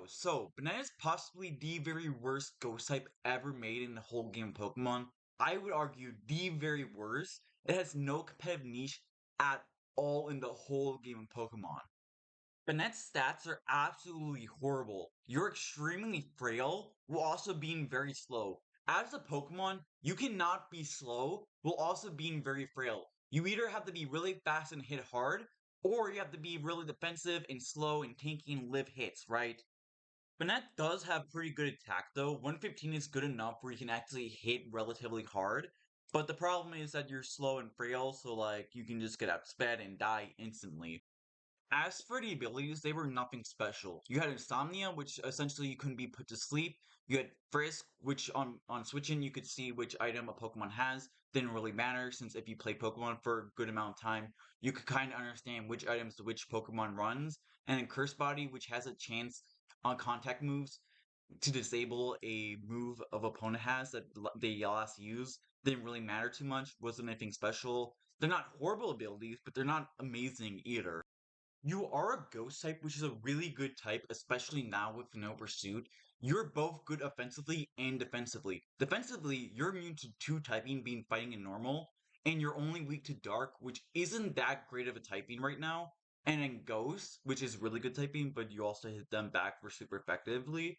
So banana is possibly the very worst ghost type ever made in the whole game of Pokemon. I would argue the very worst. It has no competitive niche at all in the whole game of Pokemon. Banette's stats are absolutely horrible. You're extremely frail, while also being very slow. As a Pokemon, you cannot be slow, while also being very frail. You either have to be really fast and hit hard, or you have to be really defensive and slow and tanky and live hits, right? Banette does have pretty good attack though. 115 is good enough where you can actually hit relatively hard. But the problem is that you're slow and frail, so like you can just get outsped and die instantly. As for the abilities, they were nothing special. You had Insomnia, which essentially you couldn't be put to sleep. You had Frisk, which on switching you could see which item a Pokemon has. Didn't really matter since if you play Pokemon for a good amount of time, you could kind of understand which items which Pokemon runs. And then Curse Body, which has a chance on contact moves to disable a move of opponent has that they last use. Didn't really matter too much. Wasn't anything special. They're not horrible abilities, but they're not amazing either. You are a ghost type, which is a really good type, especially now with no pursuit. You're both good offensively and defensively. Defensively, you're immune to two typing being fighting and normal, and you're only weak to dark, which isn't that great of a typing right now. And then ghost, which is really good typing, but you also hit them back for super effectively.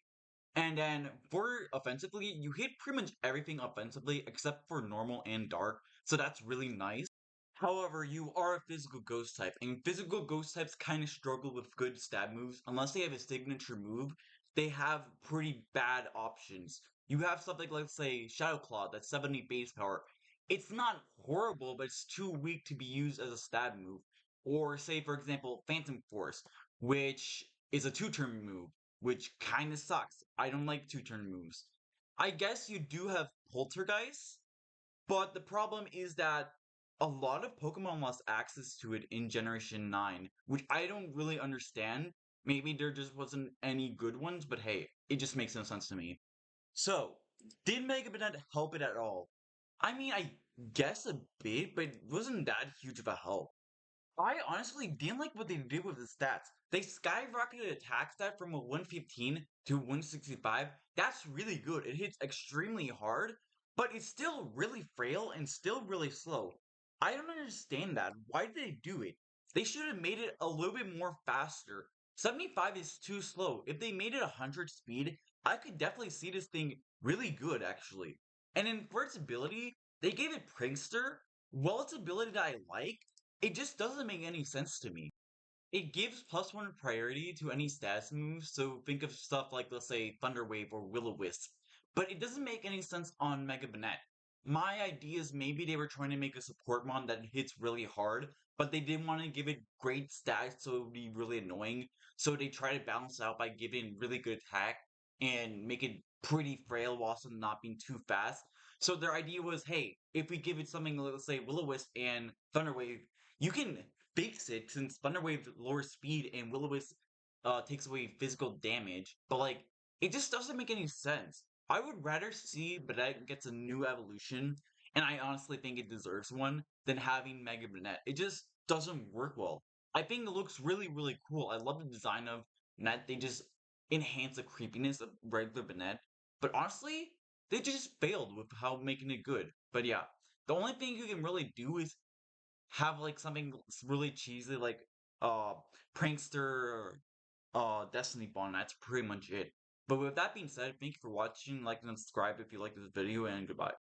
And then for offensively, you hit pretty much everything offensively except for normal and dark, so that's really nice. However, you are a physical ghost type, and physical ghost types kind of struggle with good stab moves. Unless they have a signature move, they have pretty bad options. You have something like, let's say, Shadow Claw, that's 70 base power. It's not horrible, but it's too weak to be used as a stab move. Or, say, for example, Phantom Force, which is a two-turn move, which kind of sucks. I don't like two-turn moves. I guess you do have Poltergeist, but the problem is that a lot of Pokemon lost access to it in Generation 9, which I don't really understand. Maybe there just wasn't any good ones, but hey, it just makes no sense to me. So, did Mega Banette help it at all? I mean, I guess a bit, but it wasn't that huge of a help. I honestly didn't like what they did with the stats. They skyrocketed attack stat from a 115 to 165. That's really good. It hits extremely hard, but it's still really frail and still really slow. I don't understand that. Why did they do it? They should have made it a little bit more faster. 75 is too slow. If they made it 100 speed, I could definitely see this thing really good, actually. And then for its ability, they gave it Prankster. Well, it's ability that I like, it just doesn't make any sense to me. It gives +1 priority to any status moves, so think of stuff like, let's say, Thunder Wave or Will-O-Wisp. But it doesn't make any sense on Mega Banette. My idea is maybe they were trying to make a support mon that hits really hard, but they didn't want to give it great stats so it would be really annoying. So they try to balance out by giving really good attack and make it pretty frail while also not being too fast. So their idea was, hey, if we give it something, let's say Will-O-Wisp and Thunder Wave, you can fix it since Thunder Wave lowers speed and Will-O-Wisp takes away physical damage. But like, it just doesn't make any sense. I would rather see Banette gets a new evolution, and I honestly think it deserves one, than having Mega Banette. It just doesn't work well. I think it looks really, really cool. I love the design of Banette. They just enhance the creepiness of regular Banette. But honestly, they just failed with how making it good. But yeah, the only thing you can really do is have like something really cheesy like uh Prankster or Destiny Bond. That's pretty much it. But with that being said, thank you for watching, like and subscribe if you like this video, and goodbye.